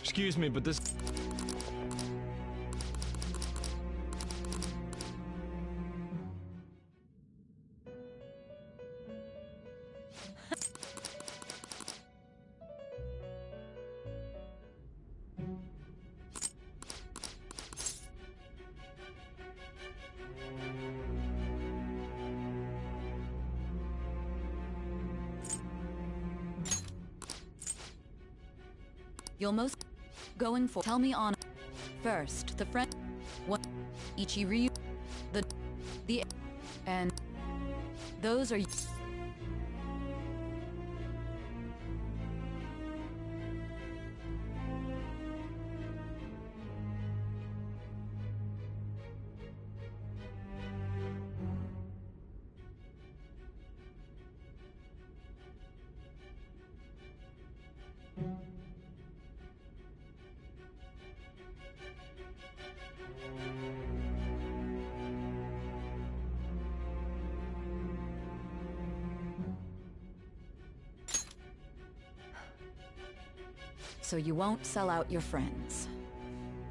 Excuse me, but this... You'll most... Going for... Tell me on... First, the friend... What... Ichiryu... The... And... Those are... So you won't sell out your friends.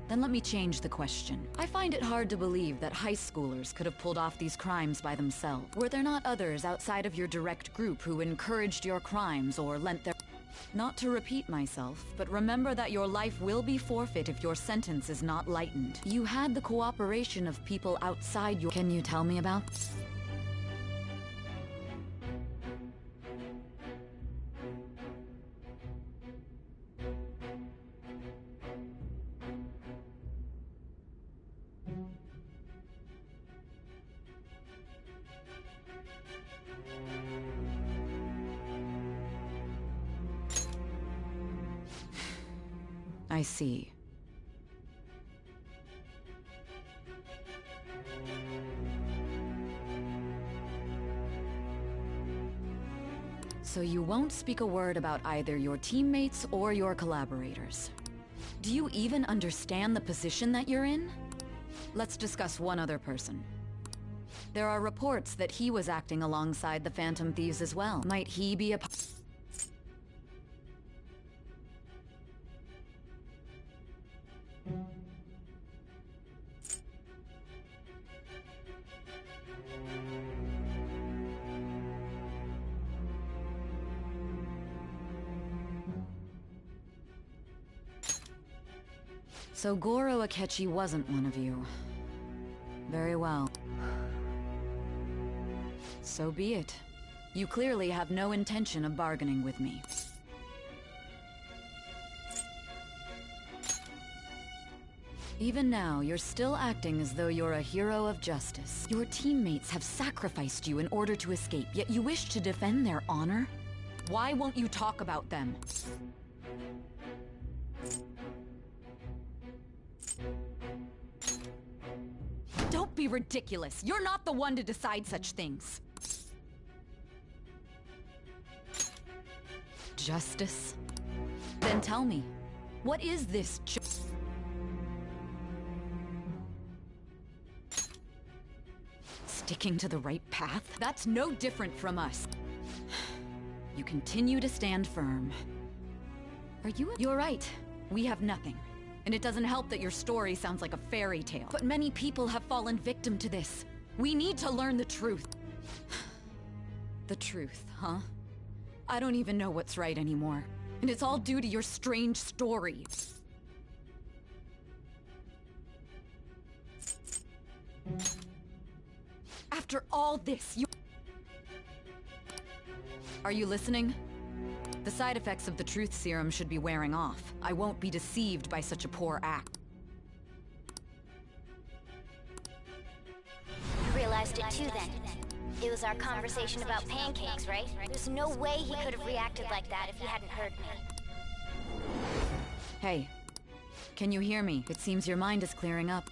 Then let me change the question. I find it hard to believe that high schoolers could have pulled off these crimes by themselves. Were there not others outside of your direct group who encouraged your crimes or lent their... Not to repeat myself, but remember that your life will be forfeit if your sentence is not lightened. You had the cooperation of people outside your... Can you tell me about... I see. So you won't speak a word about either your teammates or your collaborators. Do you even understand the position that you're in? Let's discuss one other person. There are reports that he was acting alongside the Phantom Thieves as well. Might he be a... So Goro Akechi wasn't one of you. Very well. So be it. You clearly have no intention of bargaining with me. Even now, you're still acting as though you're a hero of justice. Your teammates have sacrificed you in order to escape, yet you wish to defend their honor? Why won't you talk about them? Don't be ridiculous. You're not the one to decide such things. Justice? Then tell me, what is this sticking to the right path? That's no different from us. You continue to stand firm. You're right. We have nothing. And it doesn't help that your story sounds like a fairy tale. But many people have fallen victim to this. We need to learn the truth. The truth, huh? I don't even know what's right anymore. And it's all due to your strange story. After all this, you... Are you listening? The side effects of the truth serum should be wearing off. I won't be deceived by such a poor act. You realized it too then. It was our conversation about pancakes, right? There's no way he could have reacted like that if he hadn't heard me. Hey, can you hear me? It seems your mind is clearing up.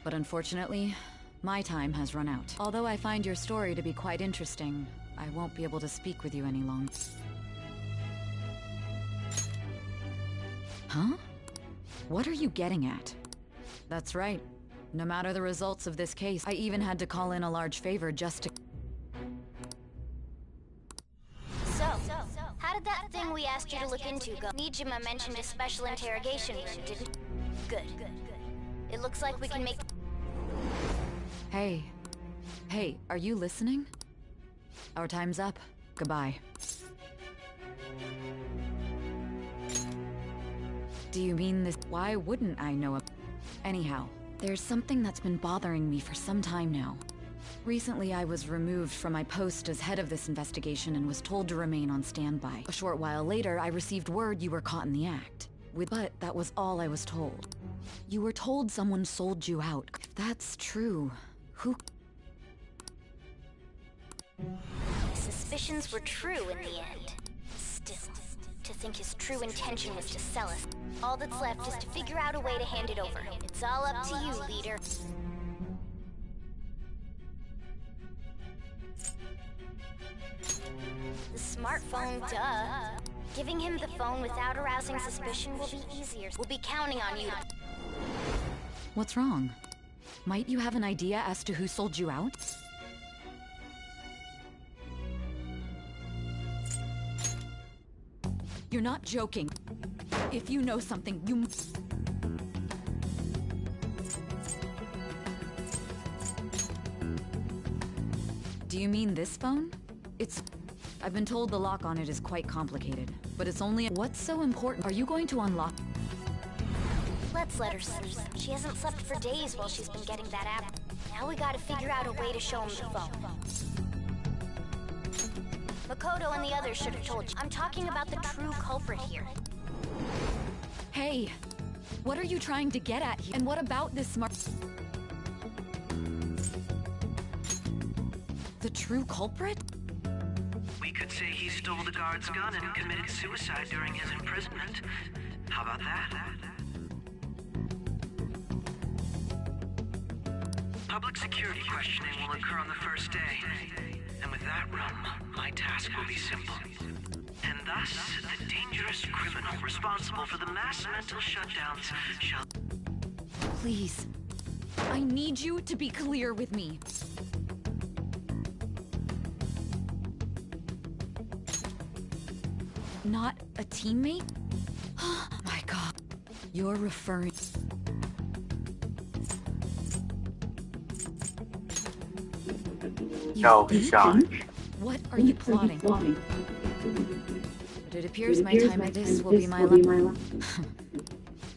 But unfortunately, my time has run out. Although I find your story to be quite interesting, I won't be able to speak with you any longer. Huh? What are you getting at? That's right. No matter the results of this case, I even had to call in a large favor just to... So, how did that thing we asked you to look into go? Nijima mentioned a special interrogation room, didn't? Good. It looks like we can make... Hey. Hey, are you listening? Our time's up. Goodbye. Do you mean this? Why wouldn't I know? Anyhow, there's something that's been bothering me for some time now. Recently, I was removed from my post as head of this investigation and was told to remain on standby. A short while later, I received word you were caught in the act. But that was all I was told. You were told someone sold you out. If that's true, who... My suspicions were true in the end. Still, to think his true intention was to sell us. All that's left is to figure out a way to hand it over. It's all up to you, leader. The smartphone, duh. Giving him the phone without arousing suspicion will be easier. We'll be counting on you. What's wrong? Might you have an idea as to who sold you out? You're not joking. If you know something, you... Do you mean this phone? I've been told the lock on it is quite complicated, but it's only... What's so important? Are you going to unlock... Let's let her sleep. She hasn't slept for days while she's been getting that app. Now we gotta figure out a way to show him the phone. Makoto and the others should have told you. I'm talking about the true culprit here. Hey, what are you trying to get at here? And what about this smart... The true culprit? We could say he stole the guard's gun and committed suicide during his imprisonment. How about that? Public security questioning will occur on the first day. And with that room, my task will be simple. And thus, the dangerous criminal responsible for the mass mental shutdowns shall... Please, I need you to be clear with me. Not a teammate? Oh my god. You're referring... No, he's gone. What are you plotting? But it appears my time at this will be my last.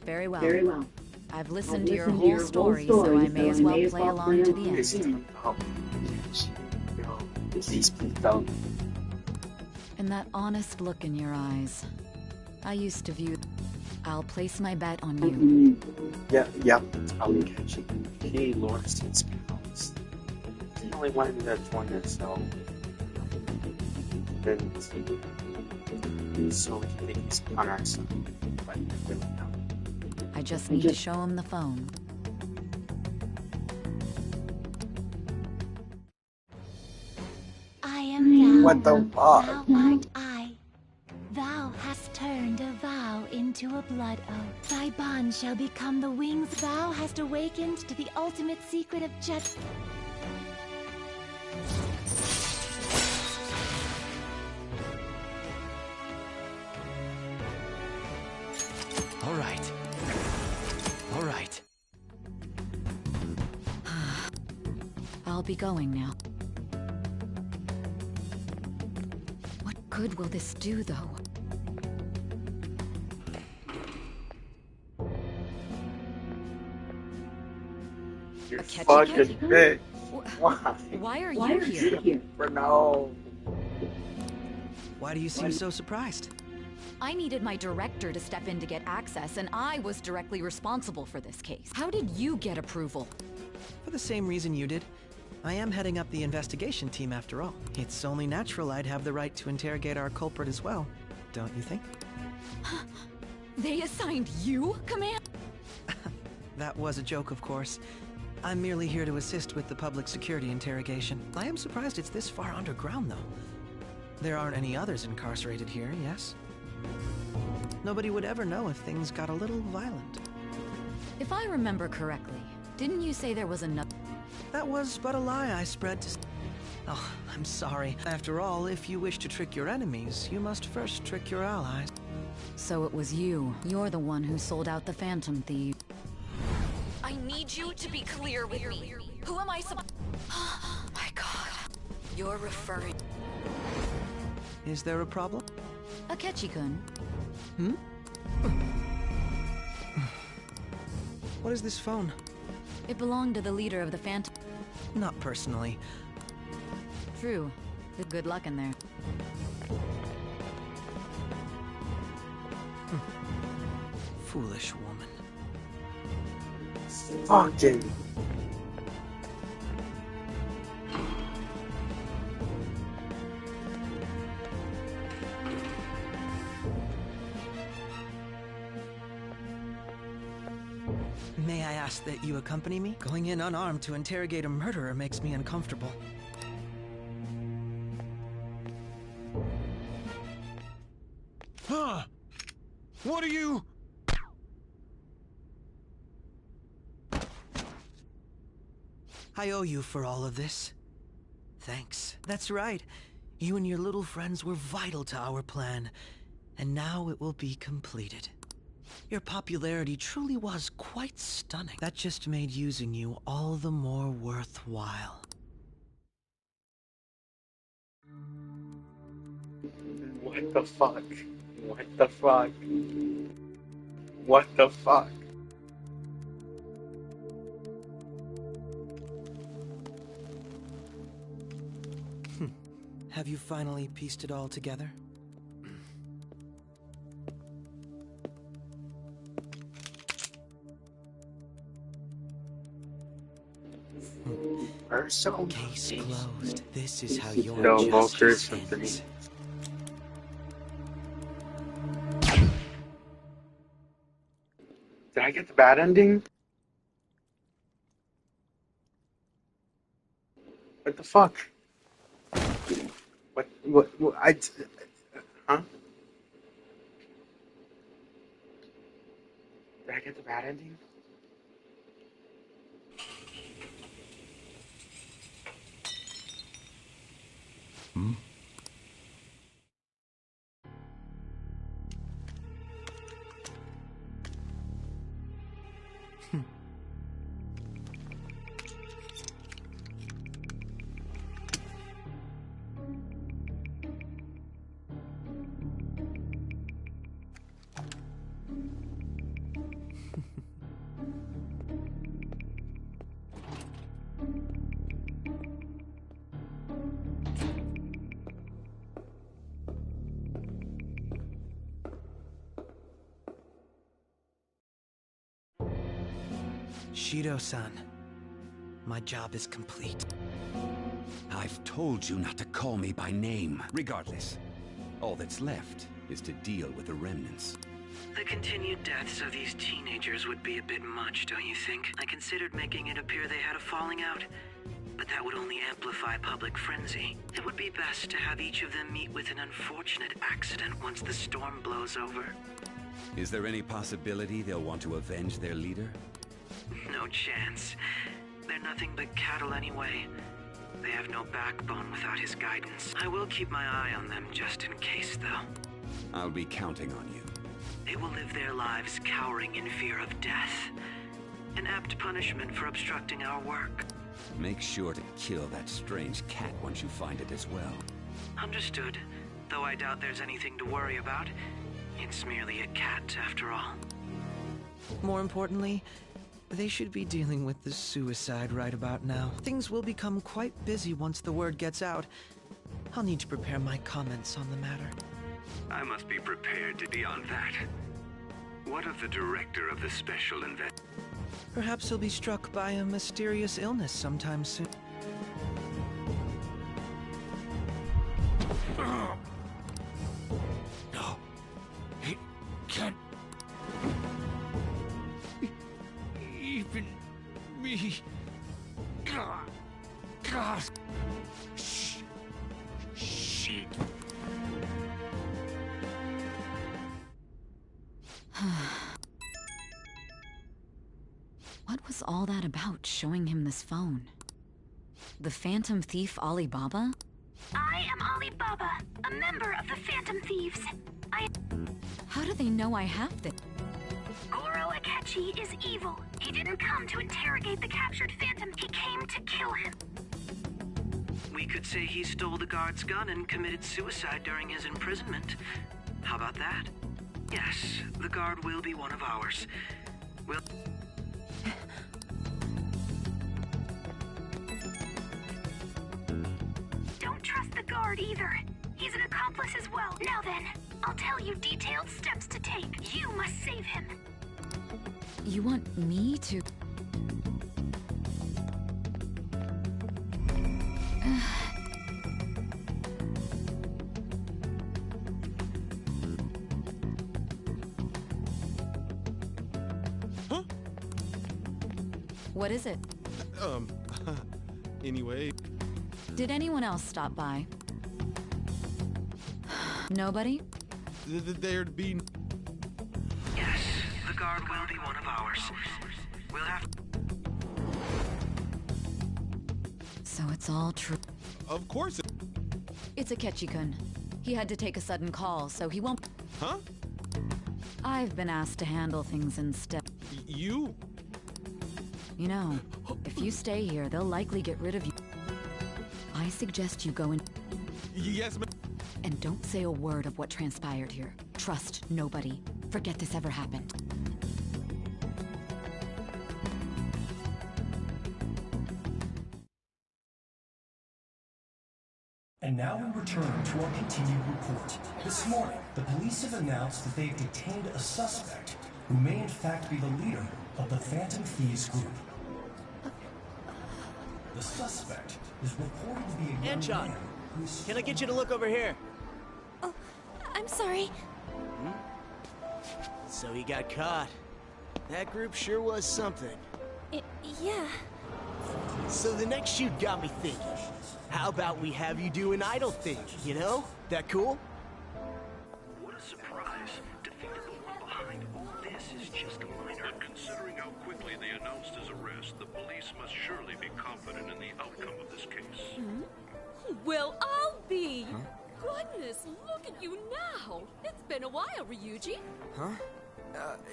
Very well. I've listened to your whole story, so I may as well play along to the end. Please don't. And that honest look in your eyes. I used to view... I'll place my bet on you. Yep. I'll catch you. Hey, Lord, since I only wanted to join us, so then so we can think he's on our side. But really no. I just need to show him the phone. I am thou. What the fuck? Thou art I. Thou hast turned a vow into a blood oath. Thy bond shall become the wings. Thou hast awakened to the ultimate secret of judgment. All right. I'll be going now. What good will this do, though? You A catchy fucking cat? bitch. Why? Why are you here? For no. Why do you seem so surprised? I needed my director to step in to get access, and I was directly responsible for this case. How did you get approval? For the same reason you did. I am heading up the investigation team after all. It's only natural I'd have the right to interrogate our culprit as well, don't you think? They assigned you, Command? That was a joke, of course. I'm merely here to assist with the public security interrogation. I am surprised it's this far underground, though. There aren't any others incarcerated here, yes? Nobody would ever know if things got a little violent. If I remember correctly, didn't you say there was another? That was but a lie I spread to... Oh, I'm sorry. After all, if you wish to trick your enemies, you must first trick your allies. So it was you. You're the one who sold out the Phantom Thief. I need you to be clear with me. Who am I Oh my god. You're referring... Is there a problem? Akechi-kun. Hmm? What is this phone? It belonged to the leader of the Phantom... Not personally. True. Good luck in there. Foolish woman. Fucking. May I ask that you accompany me? Going in unarmed to interrogate a murderer makes me uncomfortable. Huh? What are you... I owe you for all of this. Thanks. That's right. You and your little friends were vital to our plan, and now it will be completed. Your popularity truly was quite stunning. That just made using you all the more worthwhile. What the fuck? What the fuck? What the fuck? Have you finally pieced it all together? Case closed. This is how your No justice Volker Symphony. ends. Did I get the bad ending? What the fuck? What, huh? Did I get the bad ending? Hmm? Shido-san, my job is complete. I've told you not to call me by name. Regardless, all that's left is to deal with the remnants. The continued deaths of these teenagers would be a bit much, don't you think? I considered making it appear they had a falling out, but that would only amplify public frenzy. It would be best to have each of them meet with an unfortunate accident once the storm blows over. Is there any possibility they'll want to avenge their leader? No chance. They're nothing but cattle anyway. They have no backbone without his guidance. I will keep my eye on them just in case, though. I'll be counting on you. They will live their lives cowering in fear of death. An apt punishment for obstructing our work. Make sure to kill that strange cat once you find it as well. Understood. Though I doubt there's anything to worry about. It's merely a cat, after all. More importantly, they should be dealing with the suicide right about now. Things will become quite busy once the word gets out. I'll need to prepare my comments on the matter. I must be prepared to be on that. What of the director of the special invest? Perhaps he'll be struck by a mysterious illness sometime soon. No. He can't in me. God. Shit. What was all that about, showing him this phone? The Phantom Thief Alibaba? I am Alibaba, a member of the Phantom Thieves. How do they know I have this? Goro Akechi is evil. He didn't come to interrogate the captured Phantom. He came to kill him. We could say he stole the guard's gun and committed suicide during his imprisonment. How about that? Yes, the guard will be one of ours. We'll... Don't trust the guard either. He's an accomplice as well. Now then, I'll tell you detailed steps to take. You must save him. You want me to... Huh? What is it? Anyway. Did anyone else stop by? Nobody? There'd be... Yes, the guard will be one of ours. We'll have... So it's all true. Of course. It's Akechi-kun. He had to take a sudden call, so he won't... Huh? I've been asked to handle things instead. You? You know, if you stay here, they'll likely get rid of you. I suggest you go in... Yes, ma'am. And don't say a word of what transpired here. Trust nobody. Forget this ever happened. And now we return to our continued report. This morning, the police have announced that they've detained a suspect who may in fact be the leader of the Phantom Thieves group. The suspect is reported to be a young man who's... Can I get you to look over here? Oh, I'm sorry. So he got caught. That group sure was something. Yeah. So the next shoot got me thinking. How about we have you do an idol thing, you know? That cool? What a surprise. To think that the one behind all this is just a minor. But considering how quickly they announced his arrest, the police must surely be confident in the outcome of this case. Well, I'll be. Goodness, look at you now. It's been a while, Ryuji. Huh?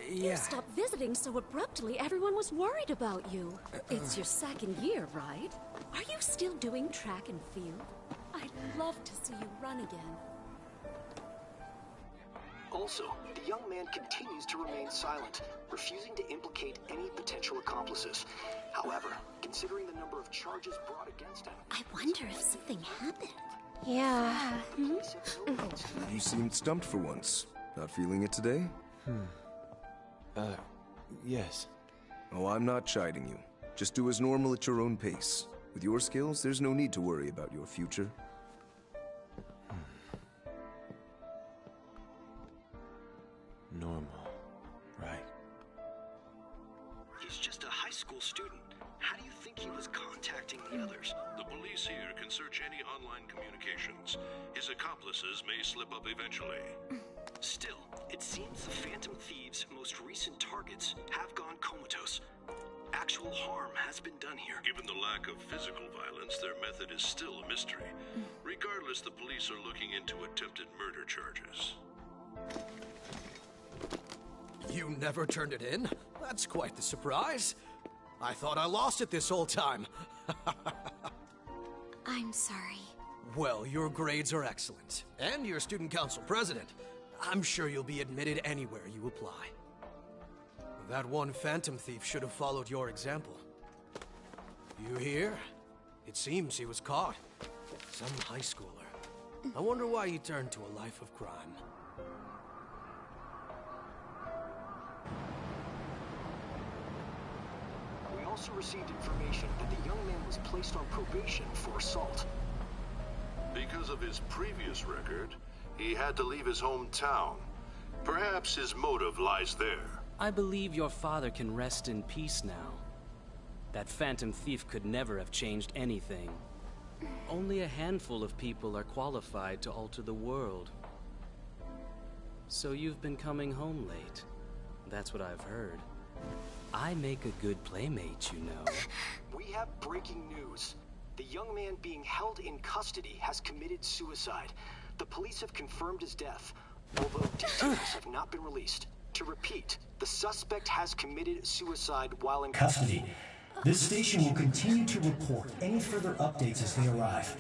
You stopped visiting so abruptly, everyone was worried about you. It's your second year, right? Are you still doing track and field? I'd love to see you run again. Also, the young man continues to remain silent, refusing to implicate any potential accomplices. However, considering the number of charges brought against him... I wonder if something happened. Yeah. You seemed stumped for once. Not feeling it today? Yes. Oh, I'm not chiding you. Just do as normal at your own pace. With your skills, there's no need to worry about your future. Normal, right? He's just a high school student. How do you think he was contacting the others? The police here can search any online communications. His accomplices may slip up eventually. Still, it seems the Phantom Thieves' most recent targets have gone comatose. Actual harm has been done here. Given the lack of physical violence, their method is still a mystery. Regardless, the police are looking into attempted murder charges. You never turned it in? That's quite the surprise. I thought I lost it this whole time. I'm sorry. Well, your grades are excellent. And you're student council president. I'm sure you'll be admitted anywhere you apply. That one Phantom Thief should have followed your example. You hear? It seems he was caught. Some high schooler. I wonder why he turned to a life of crime. We also received information that the young man was placed on probation for assault. Because of his previous record, he had to leave his hometown. Perhaps his motive lies there. I believe your father can rest in peace now. That Phantom Thief could never have changed anything. Only a handful of people are qualified to alter the world. So you've been coming home late. That's what I've heard. I make a good playmate, you know. We have breaking news. The young man being held in custody has committed suicide. The police have confirmed his death, although details have not been released. To repeat, the suspect has committed suicide while in Custody. This station will continue to report any further updates as they arrive.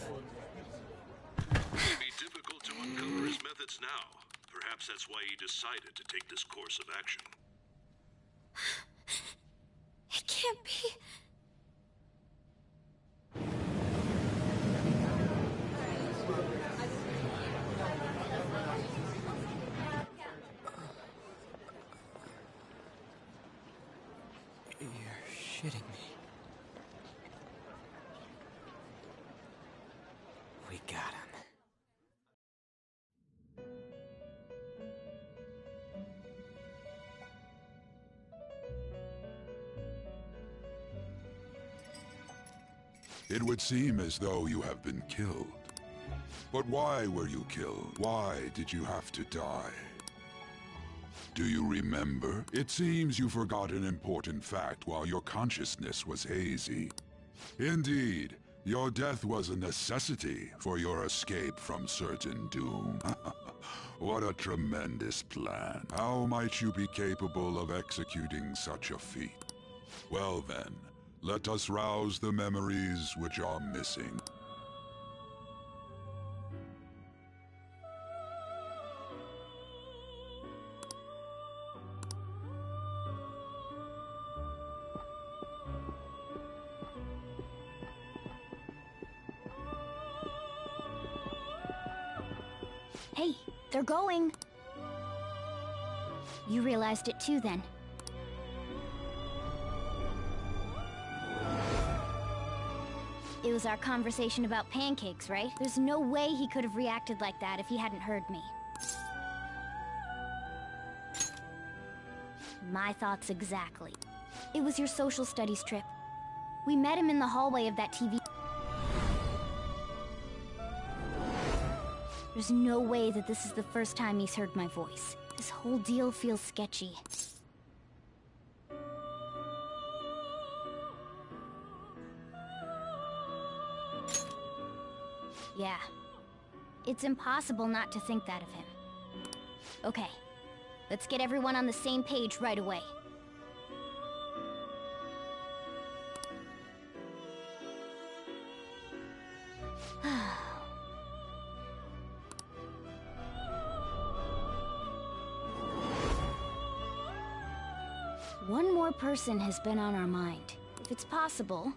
It would be difficult to uncover his methods now. Perhaps that's why he decided to take this course of action. It can't be. You're shitting me. We got him. It would seem as though you have been killed. But why were you killed? Why did you have to die? Do you remember? It seems you forgot an important fact while your consciousness was hazy. Indeed, your death was a necessity for your escape from certain doom. What a tremendous plan. How might you be capable of executing such a feat? Well then, let us rouse the memories which are missing. Hey, they're going. You realized it too, then. It was our conversation about pancakes, right? There's no way he could have reacted like that if he hadn't heard me. My thoughts exactly. It was your social studies trip. We met him in the hallway of that TV. There's no way that this is the first time he's heard my voice. This whole deal feels sketchy. Yeah. It's impossible not to think that of him. Okay. Let's get everyone on the same page right away. One more person has been on our mind. If it's possible,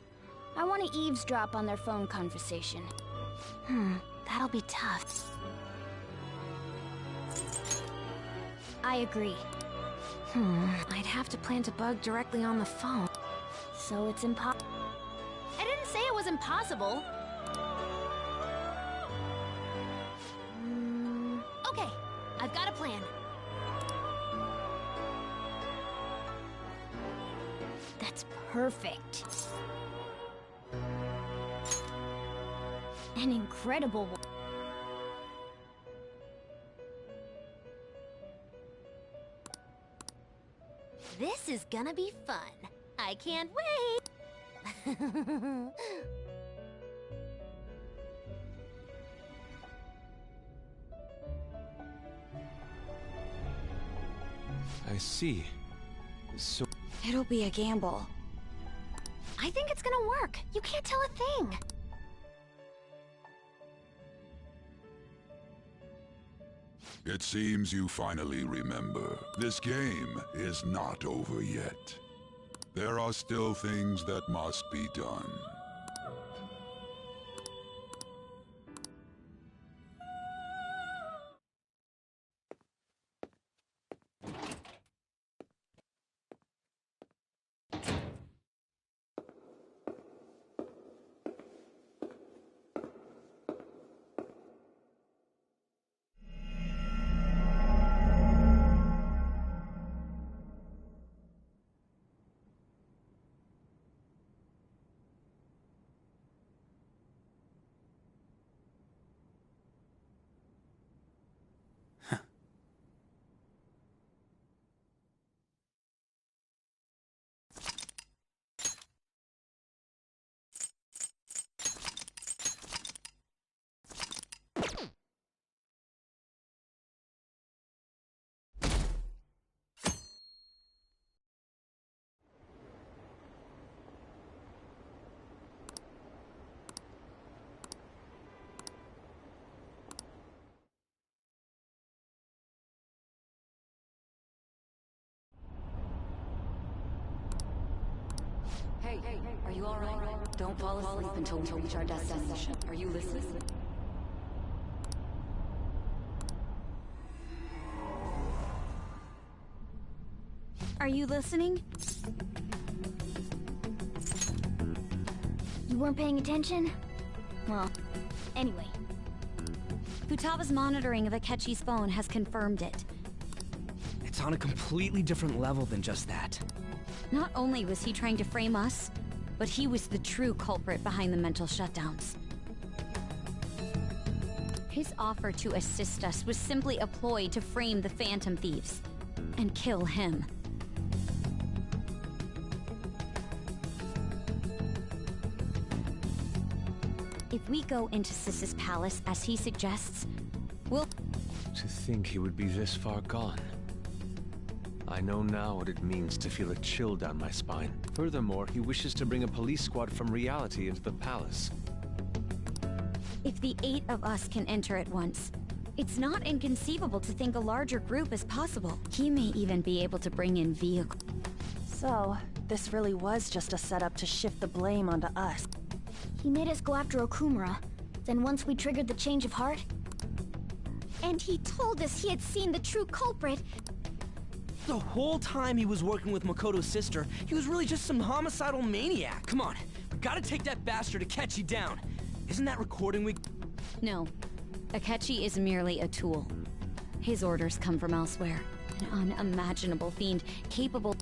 I want to eavesdrop on their phone conversation. That'll be tough. I agree. I'd have to plant a bug directly on the phone. So it's impossible. I didn't say it was impossible. Okay, I've got a plan. That's perfect. An incredible one. This is gonna be fun. I can't wait. I see. So... It'll be a gamble. I think it's gonna work. You can't tell a thing. It seems you finally remember. This game is not over yet. There are still things that must be done. are you alright? Don't fall asleep until we reach our destination. Are you listening? Are you listening? You weren't paying attention? Well, anyway. Futaba's monitoring of Akechi's phone has confirmed it. It's on a completely different level than just that. Not only was he trying to frame us, but he was the true culprit behind the mental shutdowns. His offer to assist us was simply a ploy to frame the Phantom Thieves and kill him. If we go into Sis's palace as he suggests, we'll... To think he would be this far gone. I know now what it means to feel a chill down my spine. Furthermore, he wishes to bring a police squad from reality into the palace. If the 8 of us can enter at once, it's not inconceivable to think a larger group is possible. He may even be able to bring in vehicles. So, this really was just a setup to shift the blame onto us. He made us go after Okumura. Then once we triggered the change of heart... And he told us he had seen the true culprit. The whole time he was working with Makoto's sister, he was really just some homicidal maniac. Come on, we gotta take that bastard Akechi down. Isn't that recording we... No. Akechi is merely a tool. His orders come from elsewhere. An unimaginable fiend, capable...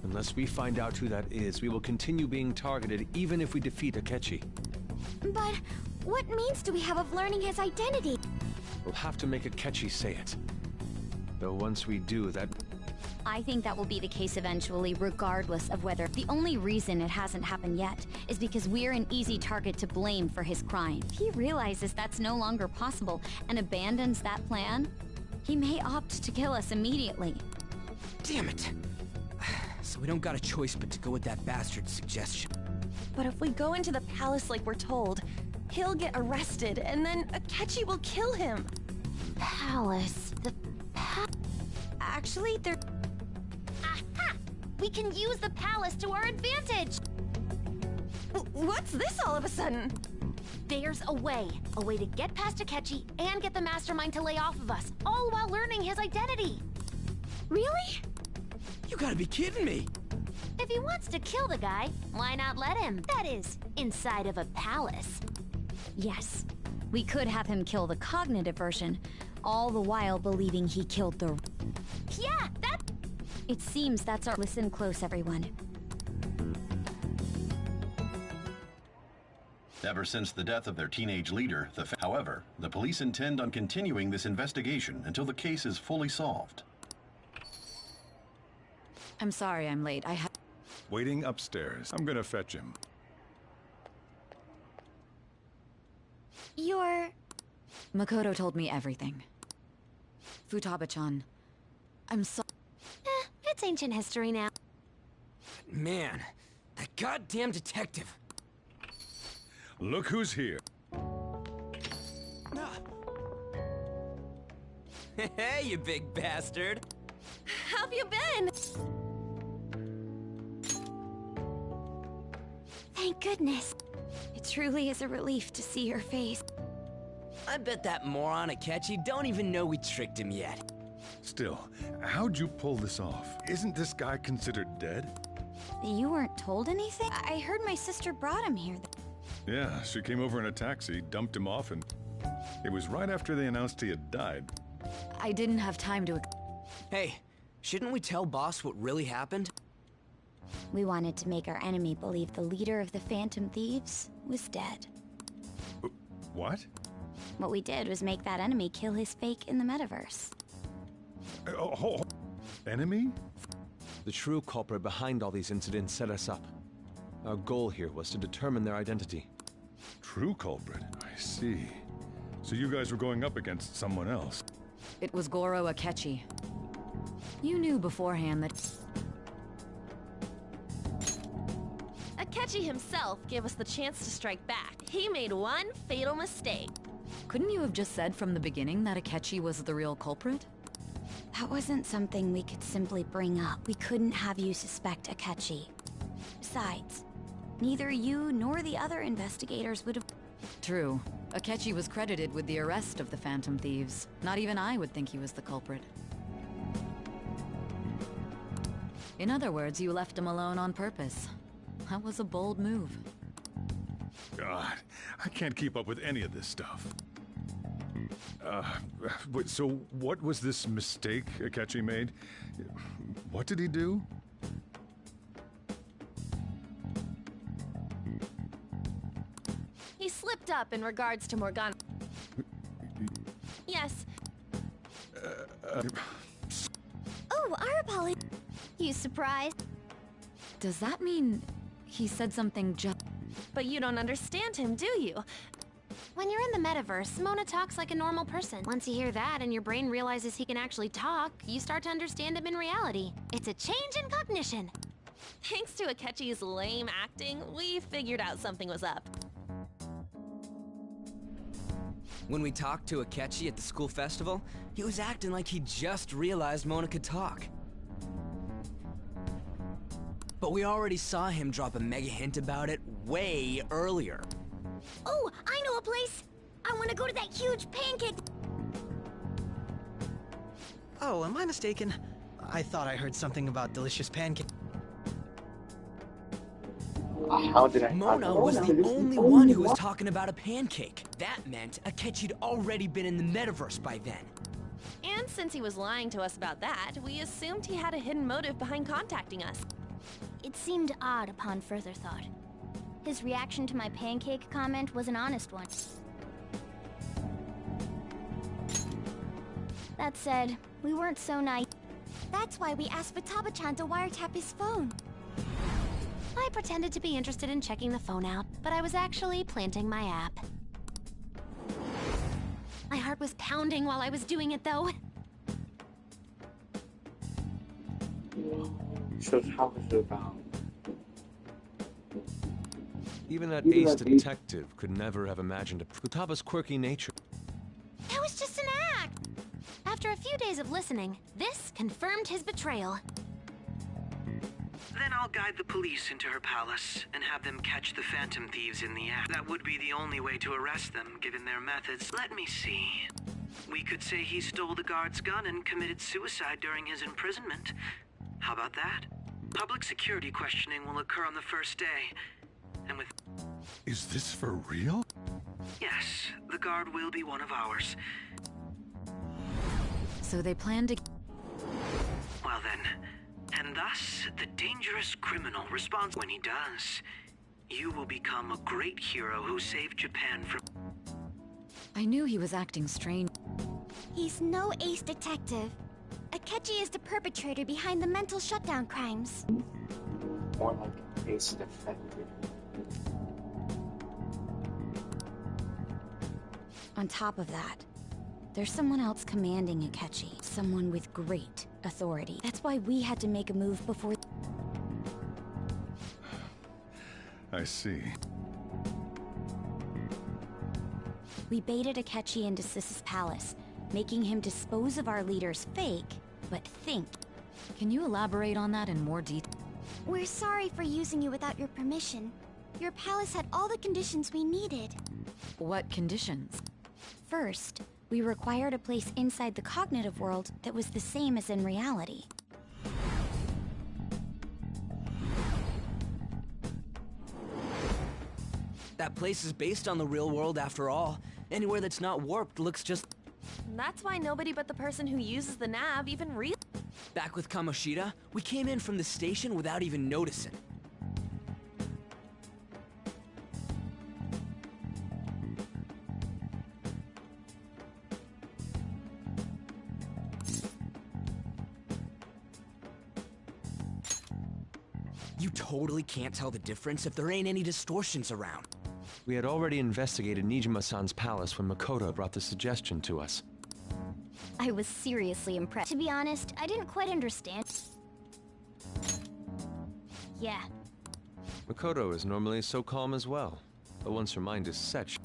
Unless we find out who that is, we will continue being targeted even if we defeat Akechi. But what means do we have of learning his identity? We'll have to make Akechi say it. Though once we do, that... I think that will be the case eventually, regardless of whether... The only reason it hasn't happened yet is because we're an easy target to blame for his crime. If he realizes that's no longer possible and abandons that plan, he may opt to kill us immediately. Damn it! So we don't got a choice but to go with that bastard's suggestion. But if we go into the palace like we're told, he'll get arrested, and then Akechi will kill him. Palace... Actually, there... Aha! We can use the palace to our advantage! What's this all of a sudden? There's a way to get past Akechi and get the mastermind to lay off of us, all while learning his identity. Really? You gotta be kidding me! If he wants to kill the guy, why not let him? That is, inside of a palace. Yes, we could have him kill the cognitive version, all the while believing he killed the... Yeah, that... It seems that's our... Listen close, everyone. Ever since the death of their teenage leader, however, the police intend on continuing this investigation until the case is fully solved. I'm sorry I'm late. I have... Waiting upstairs. I'm gonna fetch him. You're... Makoto told me everything. Futaba-chan, I'm so... it's ancient history now. Man, that goddamn detective. Look who's here. Hey, you big bastard. How've you been? Thank goodness. It truly is a relief to see your face. I bet that moron Akechi don't even know we tricked him yet. Still, how'd you pull this off? Isn't this guy considered dead? You weren't told anything? I heard my sister brought him here. Yeah, she came over in a taxi, dumped him off, and it was right after they announced he had died. I didn't have time to... Hey, shouldn't we tell Boss what really happened? We wanted to make our enemy believe the leader of the Phantom Thieves was dead. What? What we did was make that enemy kill his fake in the metaverse. Enemy? The true culprit behind all these incidents set us up. Our goal here was to determine their identity. True culprit? I see. So you guys were going up against someone else? It was Goro Akechi. You knew beforehand that... Akechi himself gave us the chance to strike back. He made one fatal mistake. Couldn't you have just said from the beginning that Akechi was the real culprit? That wasn't something we could simply bring up. We couldn't have you suspect Akechi. Besides, Neither you nor the other investigators would have... True. Akechi was credited with the arrest of the Phantom Thieves. Not even I would think he was the culprit. In other words, you left him alone on purpose. That was a bold move. God, I can't keep up with any of this stuff. So what was this mistake Akechi made? What did he do? He slipped up in regards to Morgana. Yes. Oh, our apology. You surprised? Does that mean he said something just... But you don't understand him, do you? When you're in the metaverse, Mona talks like a normal person. Once you hear that and your brain realizes he can actually talk, you start to understand him in reality. It's a change in cognition. Thanks to Akechi's lame acting, we figured out something was up. When we talked to Akechi at the school festival, he was acting like he just realized Mona could talk. But we already saw him drop a mega hint about it way earlier. Oh, I know a place! I want to go to that huge pancake... Oh, am I mistaken? I thought I heard something about delicious pancake. How did I... Mona was the only one who was talking about a pancake. That meant Akechi'd already been in the metaverse by then. And since he was lying to us about that, we assumed he had a hidden motive behind contacting us. It seemed odd upon further thought. His reaction to my pancake comment was an honest one. That said, we weren't so naive. That's why we asked Futaba-chan to wiretap his phone. I pretended to be interested in checking the phone out, but I was actually planting my app. My heart was pounding while I was doing it, though. So how is it about? Even that ace detective could never have imagined Futaba's quirky nature. That was just an act! After a few days of listening, this confirmed his betrayal. Then I'll guide the police into her palace and have them catch the Phantom Thieves in the act. That would be the only way to arrest them, given their methods. Let me see. We could say he stole the guard's gun and committed suicide during his imprisonment. How about that? Public security questioning will occur on the first day. And with... Is this for real? Yes, the guard will be one of ours. So they plan to... Well then, and thus, the dangerous criminal responsible when he does, you will become a great hero who saved Japan from... I knew he was acting strange. He's no ace detective. Akechi is the perpetrator behind the mental shutdown crimes. More like ace defective. On top of that, there's someone else commanding Akechi. Someone with great authority. That's why we had to make a move before... I see. We baited Akechi into Sis's palace, making him dispose of our leader's fake, but think. Can you elaborate on that in more detail? We're sorry for using you without your permission. Your palace had all the conditions we needed. What conditions? First, we required a place inside the cognitive world that was the same as in reality. That place is based on the real world after all. Anywhere that's not warped looks just... That's why nobody but the person who uses the nav even Back with Kamoshida, we came in from the station without even noticing. You totally can't tell the difference if there ain't any distortions around. We had already investigated Nijima-san's palace when Makoto brought the suggestion to us. I was seriously impressed. To be honest, I didn't quite understand. Yeah. Makoto is normally so calm as well, but once her mind is set...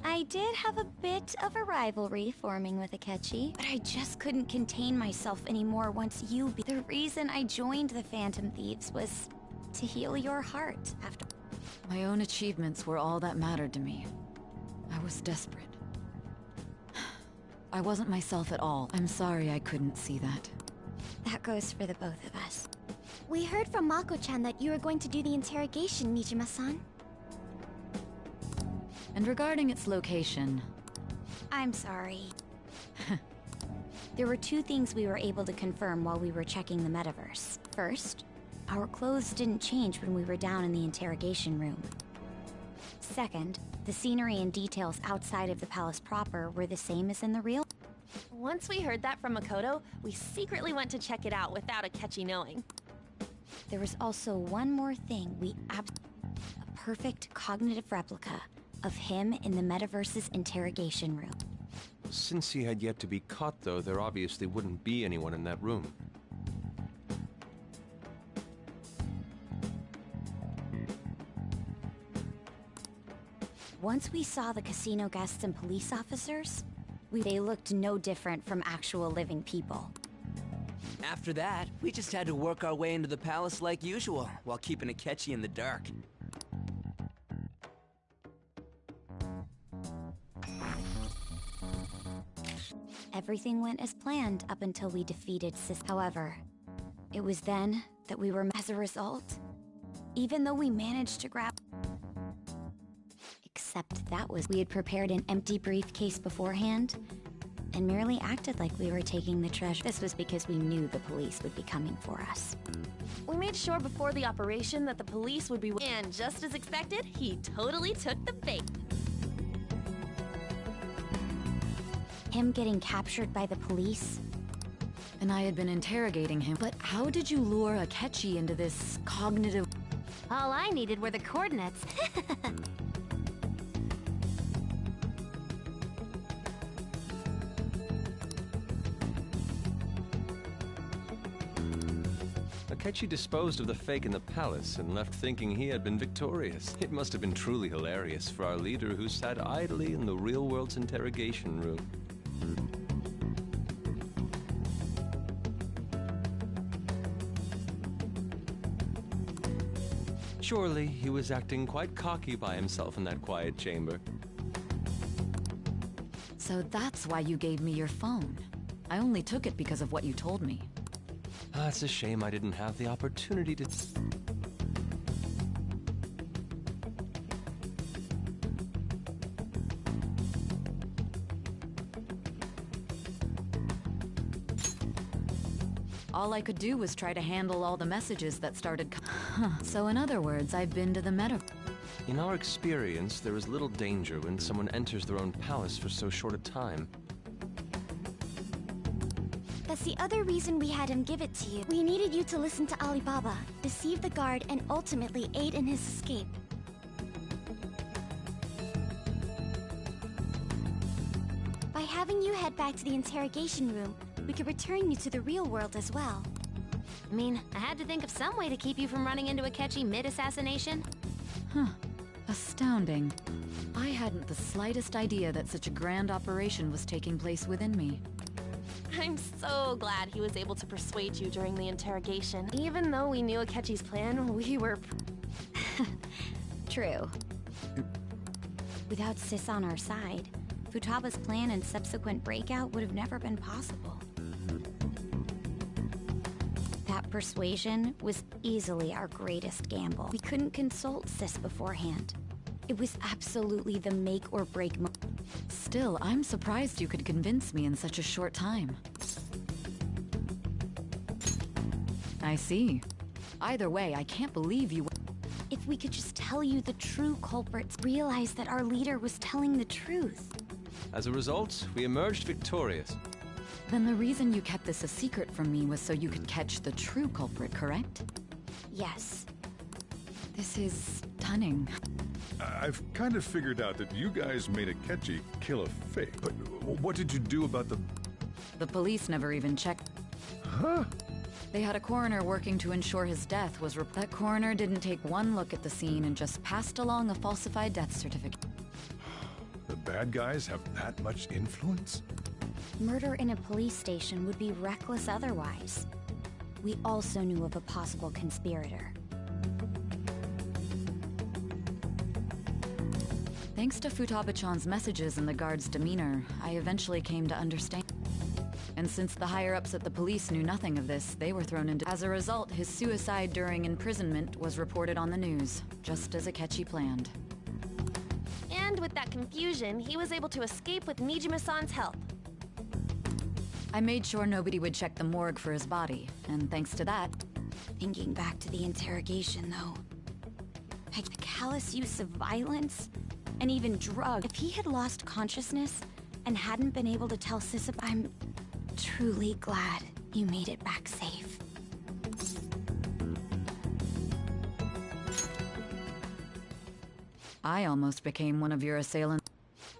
I did have a bit of a rivalry forming with Akechi, but I just couldn't contain myself anymore once you... The reason I joined the Phantom Thieves was to heal your heart after... My own achievements were all that mattered to me. I was desperate. I wasn't myself at all. I'm sorry I couldn't see that. That goes for the both of us. We heard from Mako-chan that you were going to do the interrogation, Nijima-san. And regarding its location... I'm sorry. There were two things we were able to confirm while we were checking the metaverse. First, our clothes didn't change when we were down in the interrogation room. Second, the scenery and details outside of the palace proper were the same as in the real. Once we heard that from Makoto, we secretly went to check it out without Akechi knowing. There was also one more thing a perfect cognitive replica of him in the metaverse's interrogation room. Since he had yet to be caught, though, there obviously wouldn't be anyone in that room. Once we saw the casino guests and police officers, they looked no different from actual living people. After that, we just had to work our way into the palace like usual, while keeping Akechi in the dark. Everything went as planned up until we defeated Sis. However, it was then that we were as a result. Even though we managed to grab... Except that was... We had prepared an empty briefcase beforehand, and merely acted like we were taking the treasure. This was because we knew the police would be coming for us. We made sure before the operation that the police would be... And just as expected, he totally took the bait. Him getting captured by the police. And I had been interrogating him. But how did you lure Akechi into this cognitive... All I needed were the coordinates. Akechi disposed of the fake in the palace and left thinking he had been victorious. It must have been truly hilarious for our leader who sat idly in the real world's interrogation room. Surely, he was acting quite cocky by himself in that quiet chamber. So that's why you gave me your phone. I only took it because of what you told me. Ah, it's a shame I didn't have the opportunity to... All I could do was try to handle all the messages that started So in other words, I've been to the meta... In our experience, there is little danger when someone enters their own palace for so short a time. That's the other reason we had him give it to you. We needed you to listen to Alibaba, deceive the guard, and ultimately aid in his escape. By having you head back to the interrogation room, we could return you to the real world as well. I mean, I had to think of some way to keep you from running into Akechi mid-assassination. Huh. Astounding. I hadn't the slightest idea that such a grand operation was taking place within me. I'm so glad he was able to persuade you during the interrogation. Even though we knew Akechi's plan, we were... True. Without Sis on our side, Futaba's plan and subsequent breakout would have never been possible. That persuasion was easily our greatest gamble. We couldn't consult Sis beforehand. It was absolutely the make or break moment. Still, I'm surprised you could convince me in such a short time. I see. Either way, I can't believe you... If we could just tell you the true culprits, realize that our leader was telling the truth. As a result, we emerged victorious. Then the reason you kept this a secret from me was so you could catch the true culprit, correct? Yes. This is stunning. I've kind of figured out that you guys made Akechi kill a fake. But what did you do about the... The police never even checked. Huh? They had a coroner working to ensure his death was... That coroner didn't take one look at the scene and just passed along a falsified death certificate. The bad guys have that much influence? Murder in a police station would be reckless otherwise. We also knew of a possible conspirator. Thanks to Futaba-chan's messages and the guard's demeanor, I eventually came to understand. And since the higher-ups at the police knew nothing of this, they were thrown into... As a result, his suicide during imprisonment was reported on the news, just as Akechi planned. And with that confusion, he was able to escape with Nijima-san's help. I made sure nobody would check the morgue for his body, and thanks to that... Thinking back to the interrogation, though... The callous use of violence, and even drugs. If he had lost consciousness and hadn't been able to tell Sisip, I'm truly glad you made it back safe. I almost became one of your assailants.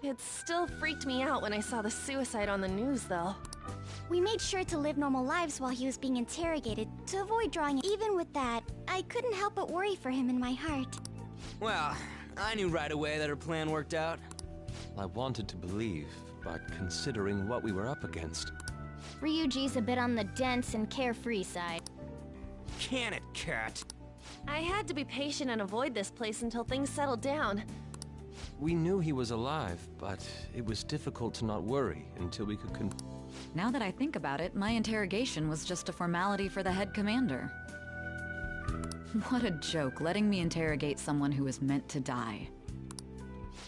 It still freaked me out when I saw the suicide on the news, though. We made sure to live normal lives while he was being interrogated, to avoid drawing... Even with that, I couldn't help but worry for him in my heart. Well, I knew right away that her plan worked out. I wanted to believe, but considering what we were up against... Ryuji's a bit on the dense and carefree side. Can it, Cat? I had to be patient and avoid this place until things settled down. We knew he was alive, but it was difficult to not worry until we could Now that I think about it, my interrogation was just a formality for the head commander. What a joke, letting me interrogate someone who was meant to die.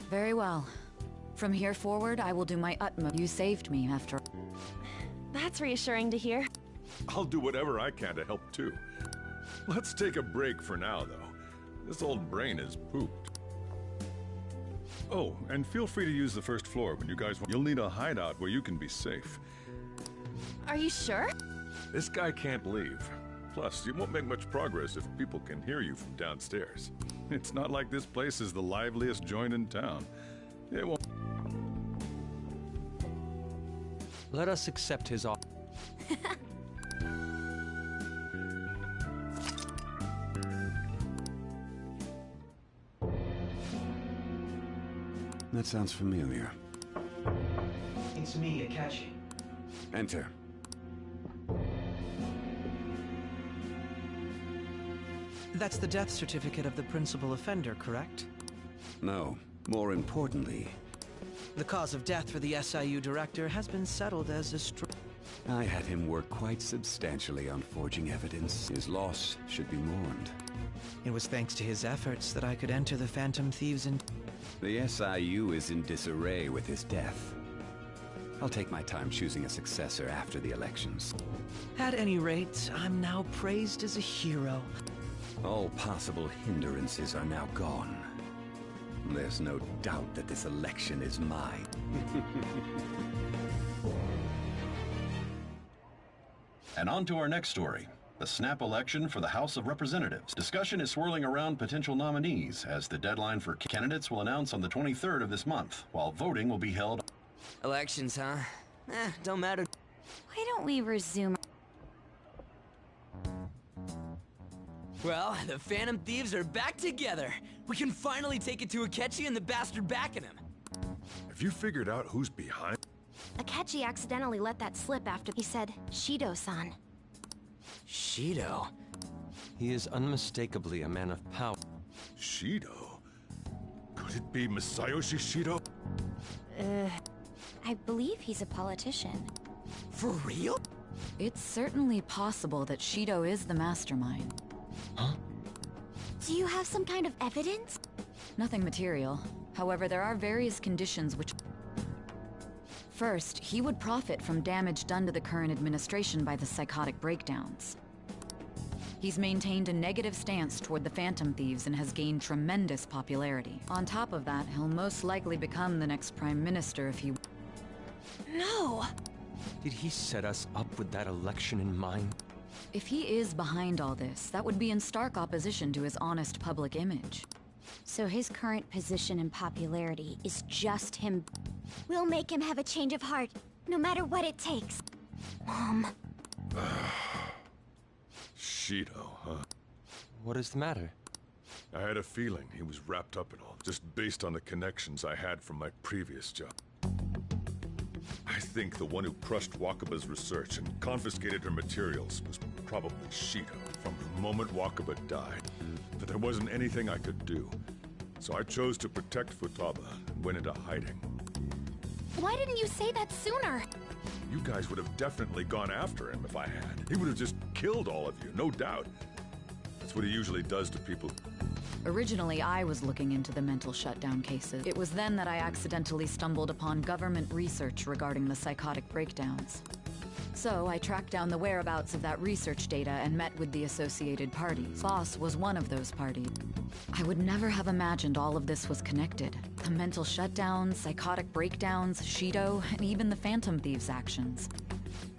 Very well. From here forward, I will do my utmost. You saved me after... That's reassuring to hear. I'll do whatever I can to help too. Let's take a break for now, though. This old brain is pooped. Oh, and feel free to use the first floor when you guys want. You'll need a hideout where you can be safe. Are you sure? This guy can't leave. Plus, you won't make much progress if people can hear you from downstairs. It's not like this place is the liveliest joint in town. It won't... Let us accept his offer. That sounds familiar. It's me, Akechi. Enter. That's the death certificate of the principal offender, correct? No. More importantly... The cause of death for the SIU director has been settled as a I had him work quite substantially on forging evidence. His loss should be mourned. It was thanks to his efforts that I could enter the Phantom Thieves in... The SIU is in disarray with his death. I'll take my time choosing a successor after the elections. At any rate, I'm now praised as a hero. All possible hindrances are now gone. There's no doubt that this election is mine. And on to our next story. The snap election for the House of Representatives. Discussion is swirling around potential nominees, as the deadline for candidates will announce on the 23rd of this month, while voting will be held... Elections, huh? Don't matter. Why don't we resume... Well, the Phantom Thieves are back together. We can finally take it to Akechi and the bastard backing him. Have you figured out who's behind? Akechi accidentally let that slip after he said, Shido-san. Shido? He is unmistakably a man of power. Shido? Could it be Masayoshi Shido? I believe he's a politician. For real? It's certainly possible that Shido is the mastermind. Huh? Do you have some kind of evidence? Nothing material. However, there are various conditions which... First, he would profit from damage done to the current administration by the psychotic breakdowns. He's maintained a negative stance toward the Phantom Thieves and has gained tremendous popularity. On top of that, he'll most likely become the next Prime Minister if he... No! Did he set us up with that election in mind? If he is behind all this, that would be in stark opposition to his honest public image. So his current position and popularity is just him... We'll make him have a change of heart, no matter what it takes. Mom. Shido, huh? What is the matter? I had a feeling he was wrapped up in all, just based on the connections I had from my previous job. I think the one who crushed Wakaba's research and confiscated her materials was probably Shido from the moment Wakaba died. But there wasn't anything I could do. So I chose to protect Futaba and went into hiding. Why didn't you say that sooner? You guys would have definitely gone after him if I had. He would have just killed all of you, no doubt. That's what he usually does to people. Originally, I was looking into the mental shutdown cases. It was then that I accidentally stumbled upon government research regarding the psychotic breakdowns. So I tracked down the whereabouts of that research data and met with the associated parties. Boss was one of those parties. I would never have imagined all of this was connected. The mental shutdowns, psychotic breakdowns, Shido, and even the Phantom Thieves' actions.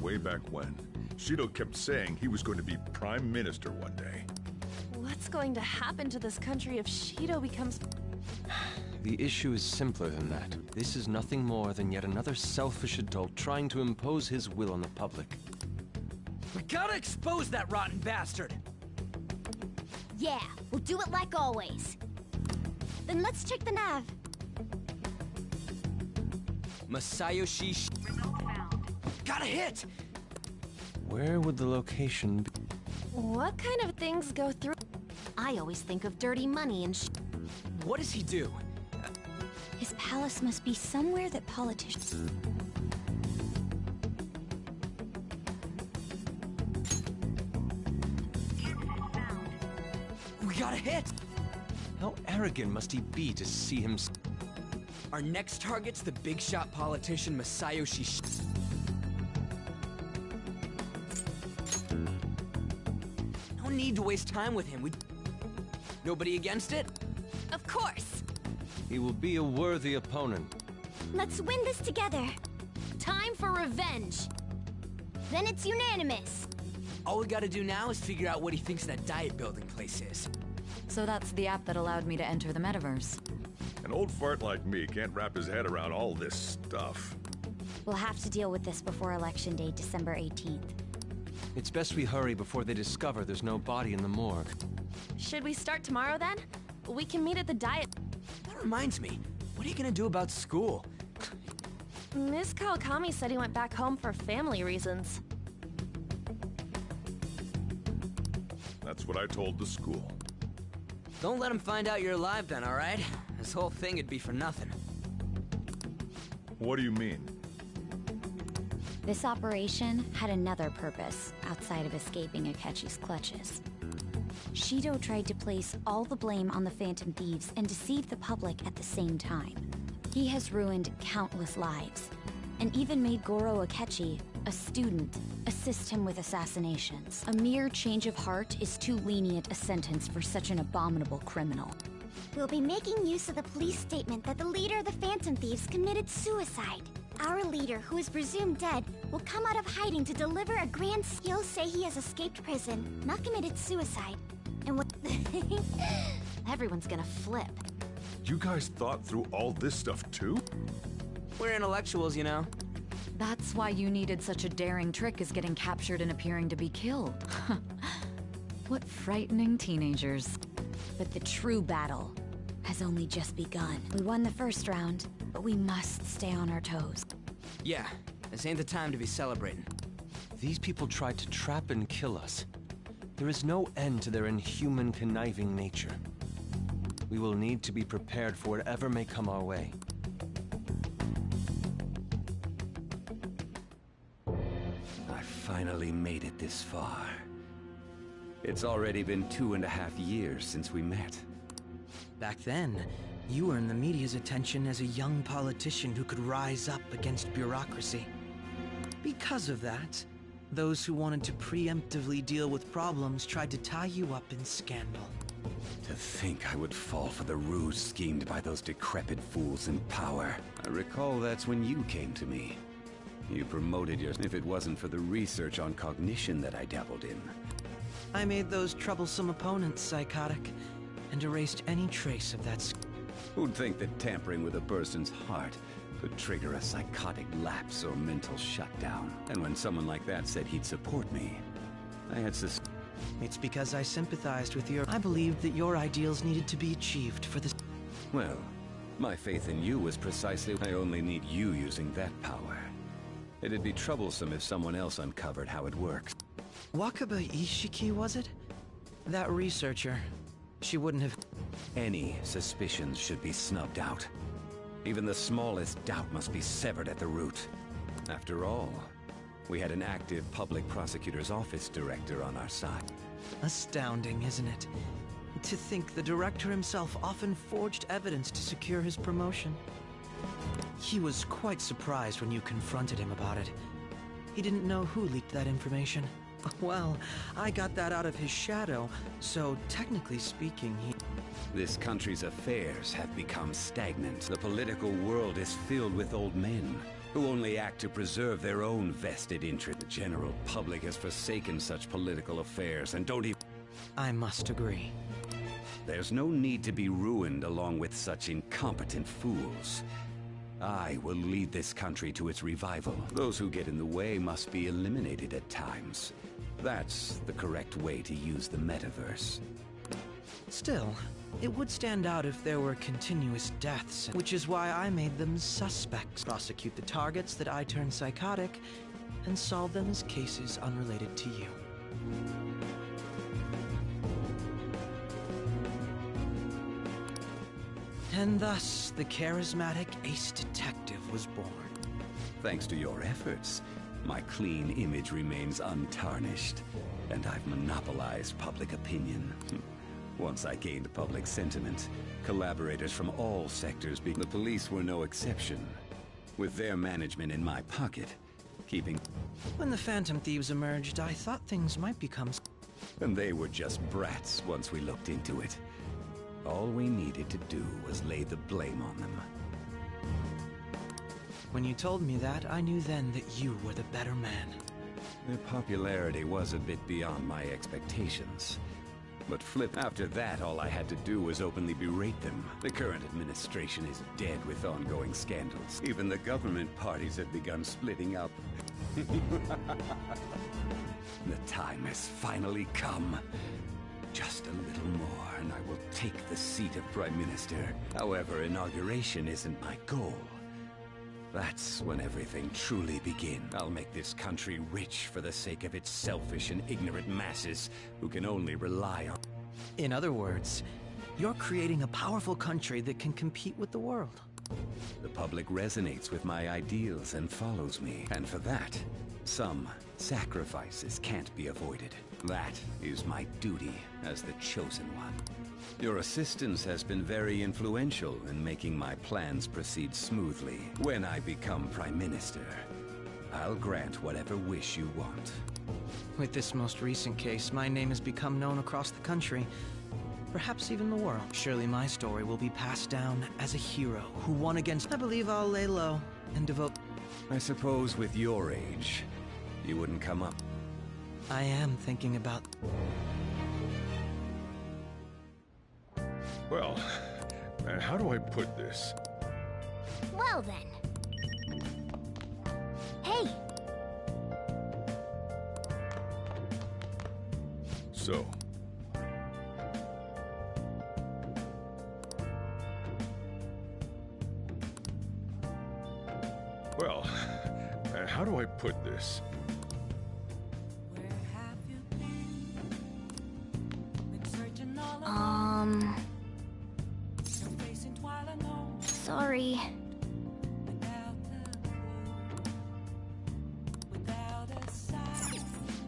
Way back when, Shido kept saying he was going to be Prime Minister one day. What's going to happen to this country if Shido becomes... The issue is simpler than that. This is nothing more than yet another selfish adult trying to impose his will on the public. We gotta expose that rotten bastard! Yeah, we'll do it like always. Then let's check the nav. Masayoshi... Got a hit! Where would the location be? What kind of things go through... I always think of dirty money and What does he do? His palace must be somewhere that politicians... We got a hit! How arrogant must he be to see him... Our next target's the big shot politician Masayoshi... No need to waste time with him. Nobody against it? Of course. He will be a worthy opponent. Let's win this together. time for revenge. Then it's unanimous. All we gotta do now is figure out what he thinks that diet building place is. So that's the app that allowed me to enter the metaverse. An old fart like me can't wrap his head around all this stuff. We'll have to deal with this before Election Day, December 18th. It's best we hurry before they discover there's no body in the morgue. Should we start tomorrow then? We can meet at the diet... That reminds me, what are you gonna do about school? Ms. Kawakami said he went back home for family reasons. That's what I told the school. Don't let him find out you're alive then, alright? This whole thing would be for nothing. What do you mean? This operation had another purpose outside of escaping Akechi's clutches. Shido tried to place all the blame on the Phantom Thieves and deceive the public at the same time. He has ruined countless lives, and even made Goro Akechi, a student, assist him with assassinations. A mere change of heart is too lenient a sentence for such an abominable criminal. We'll be making use of the police statement that the leader of the Phantom Thieves committed suicide. Our leader, who is presumed dead, will come out of hiding to deliver a grand... He'll say he has escaped prison, not committed suicide. And what... Everyone's gonna flip. You guys thought through all this stuff too? We're intellectuals, you know. That's why you needed such a daring trick as getting captured and appearing to be killed. What frightening teenagers. But the true battle has only just begun. We won the first round, but we must stay on our toes. Yeah, this ain't the time to be celebrating. These people tried to trap and kill us. There is no end to their inhuman, conniving nature. We will need to be prepared for whatever may come our way. I finally made it this far. It's already been 2.5 years since we met. Back then, you earned the media's attention as a young politician who could rise up against bureaucracy. Because of that, those who wanted to preemptively deal with problems tried to tie you up in scandal. To think I would fall for the ruse schemed by those decrepit fools in power. I recall that's when you came to me. You promoted yourself if it wasn't for the research on cognition that I dabbled in. I made those troublesome opponents psychotic, and erased any trace of that. Who'd think that tampering with a person's heart could trigger a psychotic lapse or mental shutdown? And when someone like that said he'd support me, I had It's because I sympathized with your... I believed that your ideals needed to be achieved for this... Well, my faith in you was precisely... I only need you using that power. It'd be troublesome if someone else uncovered how it works. Wakaba Ishiki, was it? That researcher. She wouldn't have... Any suspicions should be snubbed out. Even the smallest doubt must be severed at the root. After all, we had an active public prosecutor's office director on our side. Astounding, isn't it? To think the director himself often forged evidence to secure his promotion. He was quite surprised when you confronted him about it. He didn't know who leaked that information. Well, I got that out of his shadow, so technically speaking, he... This country's affairs have become stagnant. The political world is filled with old men who only act to preserve their own vested interest. The general public has forsaken such political affairs and don't even... I must agree. There's no need to be ruined along with such incompetent fools. I will lead this country to its revival. Those who get in the way must be eliminated at times. That's the correct way to use the metaverse. Still, it would stand out if there were continuous deaths, which is why I made them suspects. Prosecute the targets that I turn psychotic, and solve them as cases unrelated to you. And thus, the charismatic ace detective was born. Thanks to your efforts, my clean image remains untarnished, and I've monopolized public opinion. Once I gained public sentiment, collaborators from all sectors, the police were no exception. With their management in my pocket, keeping... When the Phantom Thieves emerged, I thought things might become... And they were just brats once we looked into it. All we needed to do was lay the blame on them. When you told me that, I knew then that you were the better man. Their popularity was a bit beyond my expectations. But after that, all I had to do was openly berate them. The current administration is dead with ongoing scandals. Even the government parties have begun splitting up. The time has finally come. Just a little more, and I will take the seat of Prime Minister. However, inauguration isn't my goal. That's when everything truly begins. I'll make this country rich for the sake of its selfish and ignorant masses who can only rely on... In other words, you're creating a powerful country that can compete with the world. The public resonates with my ideals and follows me. And for that, some sacrifices can't be avoided. That is my duty as the chosen one. Your assistance has been very influential in making my plans proceed smoothly. When I become Prime Minister, I'll grant whatever wish you want. With this most recent case, my name has become known across the country, perhaps even the world. Surely my story will be passed down as a hero who won against... I believe I'll lay low and devote... I suppose with your age, you wouldn't come up. I am thinking about... Well, how do I put this? Well then. Hey! So... Well, how do I put this? Sorry.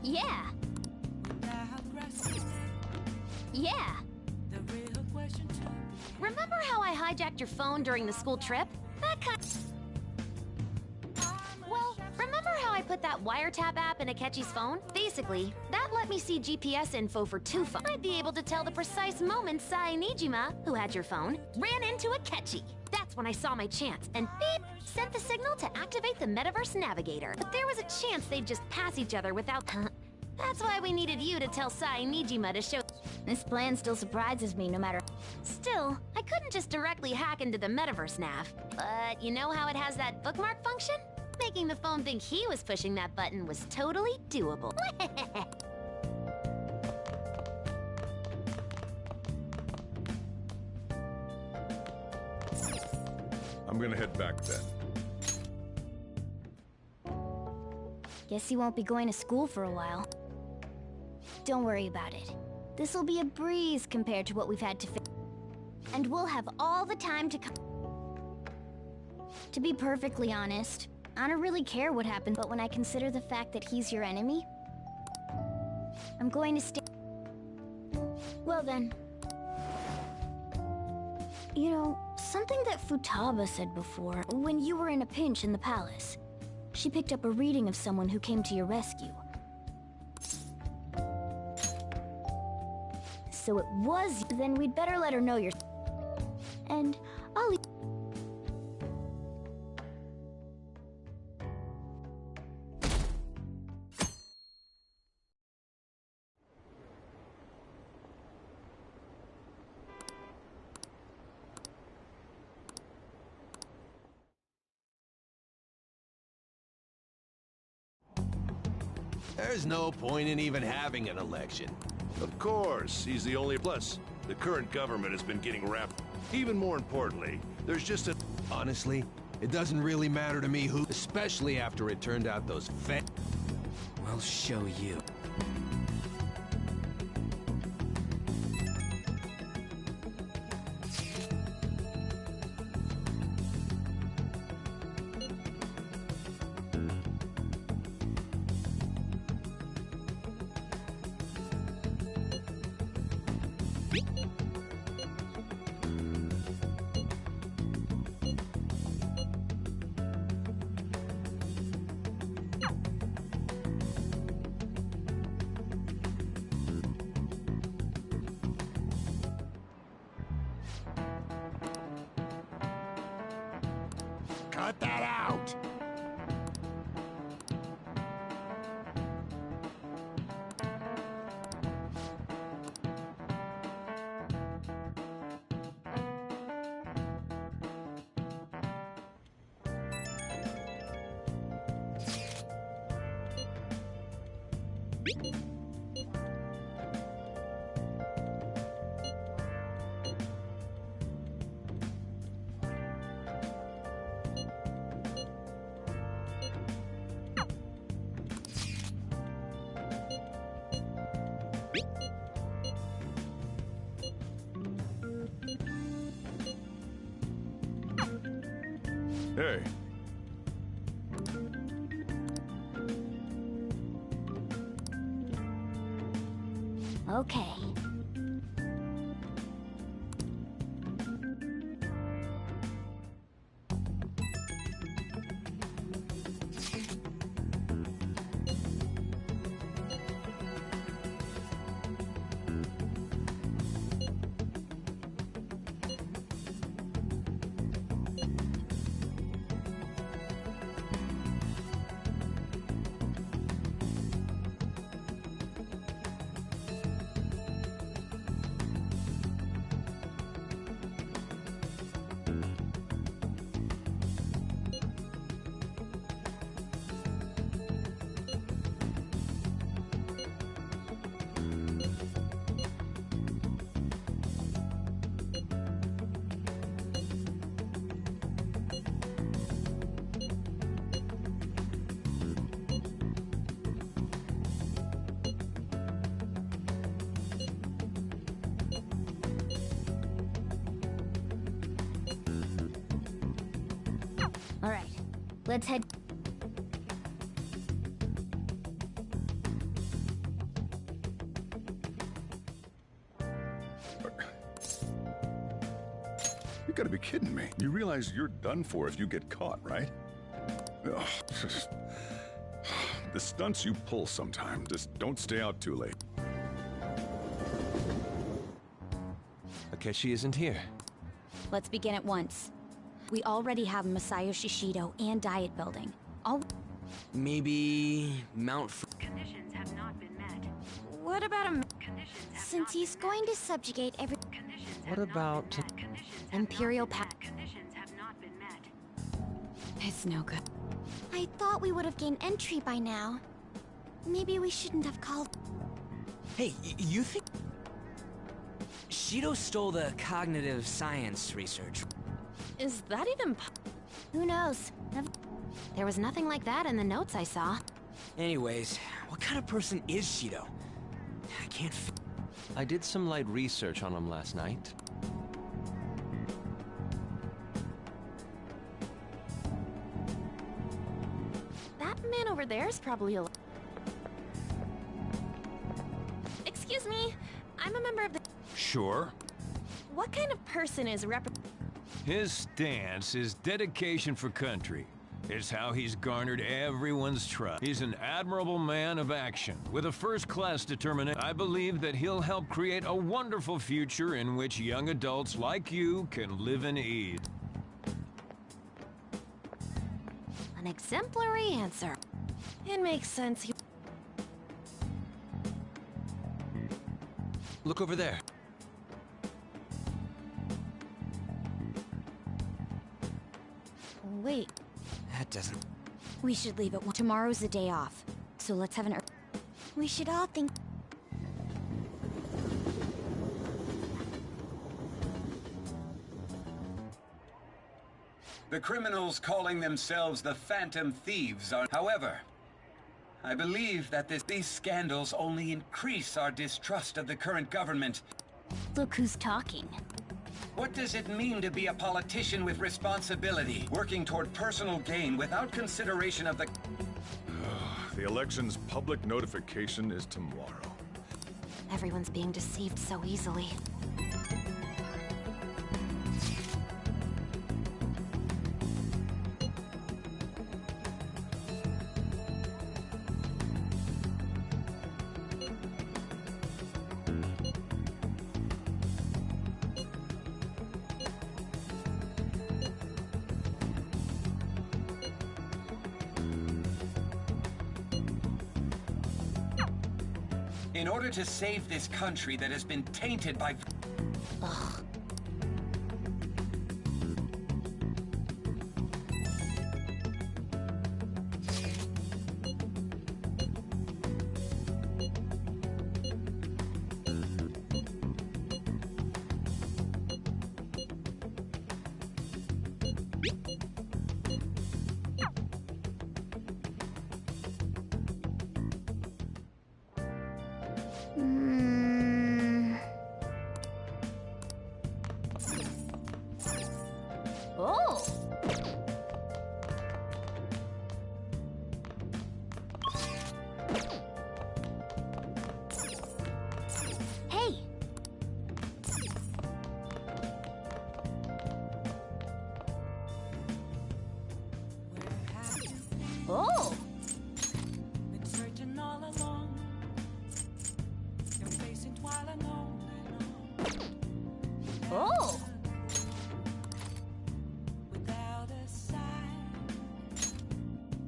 Yeah. Yeah. Remember how I hijacked your phone during the school trip? That kind... Well, remember how I put that wiretap app in Akechi's phone? Basically, that let me see GPS info for 2 phones. I'd be able to tell the precise moment Sai Nijima, who had your phone, ran into Akechi. That's when I saw my chance, and beep, sent the signal to activate the Metaverse Navigator. But there was a chance they'd just pass each other without... That's why we needed you to tell Sai Nijima to show... This plan still surprises me no matter... Still, I couldn't just directly hack into the Metaverse Nav. But you know how it has that bookmark function? Making the phone think he was pushing that button was totally doable. I'm gonna head back then. Guess he won't be going to school for a while. Don't worry about it. This'll be a breeze compared to what we've had to face. And we'll have all the time to come. To be perfectly honest, I don't really care what happens, but when I consider the fact that he's your enemy, I'm going to stay. Well then. You know, something that Futaba said before, when you were in a pinch in the palace. She picked up a reading of someone who came to your rescue. So it was, then we'd better let her know you're... And I'll leave... There's no point in even having an election. Of course, he's the only... Plus, the current government has been getting wrapped. Even more importantly, there's just a... Honestly, it doesn't really matter to me who... Especially after it turned out those I'll show you. Cut that out! Hey. Okay. All right, let's head. You gotta be kidding me. You realize you're done for if you get caught, right? Ugh, the stunts you pull sometimes, just don't stay out too late. Akechi isn't here. Let's begin at once. We already have Masayo Shishido and diet building. Maybe Mount... Conditions have not been met. What about a... Since he's going to subjugate every... What about... Imperial Conditions have not been met. It's no good. I thought we would have gained entry by now. Maybe we shouldn't have called... Hey, you think... Shido stole the cognitive science research. Is that even Who knows? There was nothing like that in the notes I saw. Anyways, what kind of person is Shido? I can't I did some light research on him last night. That man over there is probably a... Excuse me, I'm a member of the... Sure. What kind of person is His stance is dedication for country. It's how he's garnered everyone's trust. He's an admirable man of action, with a first-class determination. I believe that he'll help create a wonderful future in which young adults like you can live in ease. An exemplary answer. It makes sense. Look over there. Wait. That doesn't... We should leave it. Tomorrow's the day off, so let's have an... We should all think... The criminals calling themselves the Phantom Thieves are... However, I believe that these scandals only increase our distrust of the current government. Look who's talking. What does it mean to be a politician with responsibility, working toward personal gain without consideration of the... The election's public notification is tomorrow. Everyone's being deceived so easily. In order to save this country that has been tainted by... Ugh. Oh! Hey! Oh! Been searching all along. You're facing twilight on and on. Oh! Without a sign,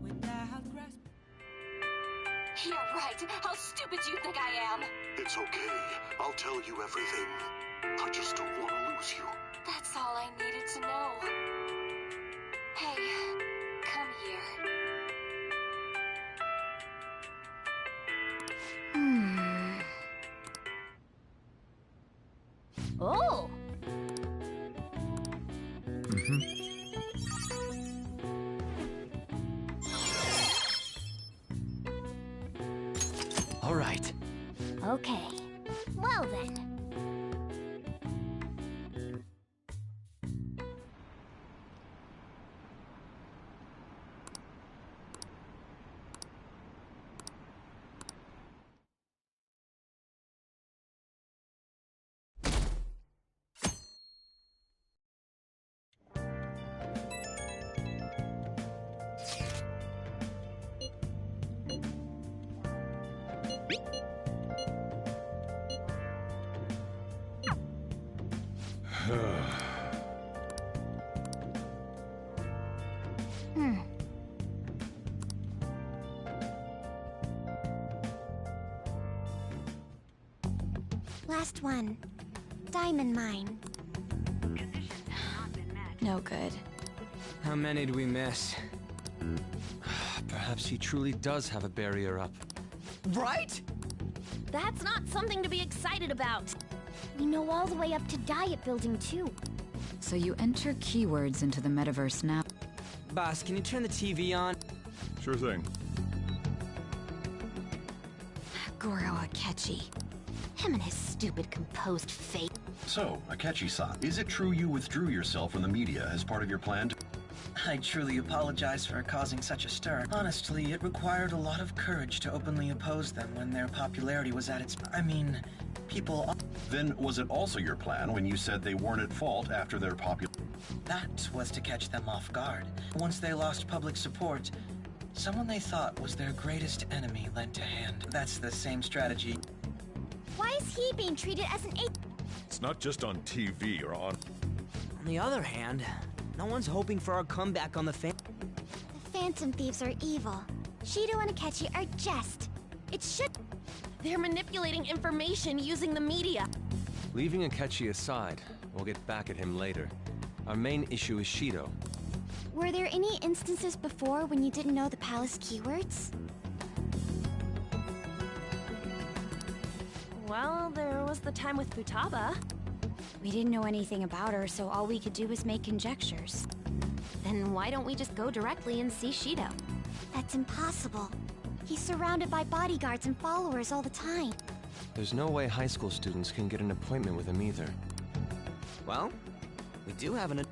without grasp. You're right. How stupid do you think I am? It's okay. I'll tell you everything. I just don't want to lose you. That's all I needed to know. Hey, come here. Oh! All right. Okay. Well then. Last one. Diamond mine. No good. How many do we miss? Perhaps he truly does have a barrier up. Right? That's not something to be excited about. We know all the way up to Diet Building, too. So you enter keywords into the metaverse now. Boss, can you turn the TV on? Sure thing. Goro Akechi. Him and his stupid composed fake. So, Akechi-san, is it true you withdrew yourself from the media as part of your plan to... I truly apologize for causing such a stir. Honestly, it required a lot of courage to openly oppose them when their popularity was at its... people... Then was it also your plan when you said they weren't at fault after their That was to catch them off guard. Once they lost public support, someone they thought was their greatest enemy lent a hand. That's the same strategy. Why is he being treated as an It's not just on TV or on... On the other hand, no one's hoping for our comeback on the The Phantom Thieves are evil. Shido and Akechi are just. It should... They're manipulating information using the media. Leaving Akechi aside, we'll get back at him later. Our main issue is Shido. Were there any instances before when you didn't know the palace keywords? Well, there was the time with Futaba. We didn't know anything about her, so all we could do was make conjectures. Then why don't we just go directly and see Shido? That's impossible. He's surrounded by bodyguards and followers all the time. There's no way high school students can get an appointment with him either. Well, we do have an...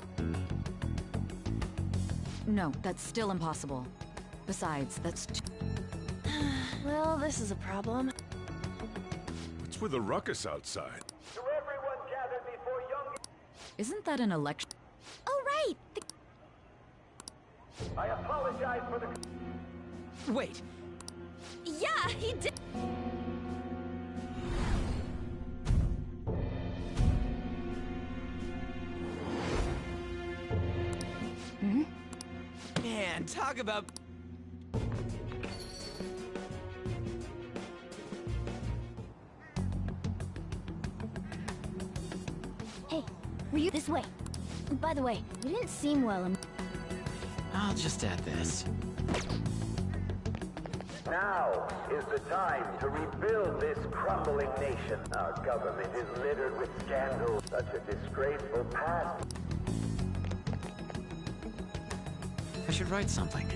No, that's still impossible. Besides, that's Well, this is a problem. What's with the ruckus outside? Isn't that an election? Oh, right! I apologize for the... Wait. Yeah, he did. Man, talk about... Hey, were you this way? By the way, you didn't seem well in... I'll just add this. Now is the time to rebuild this crumbling nation. Our government is littered with scandals, such a disgraceful past. I should write something.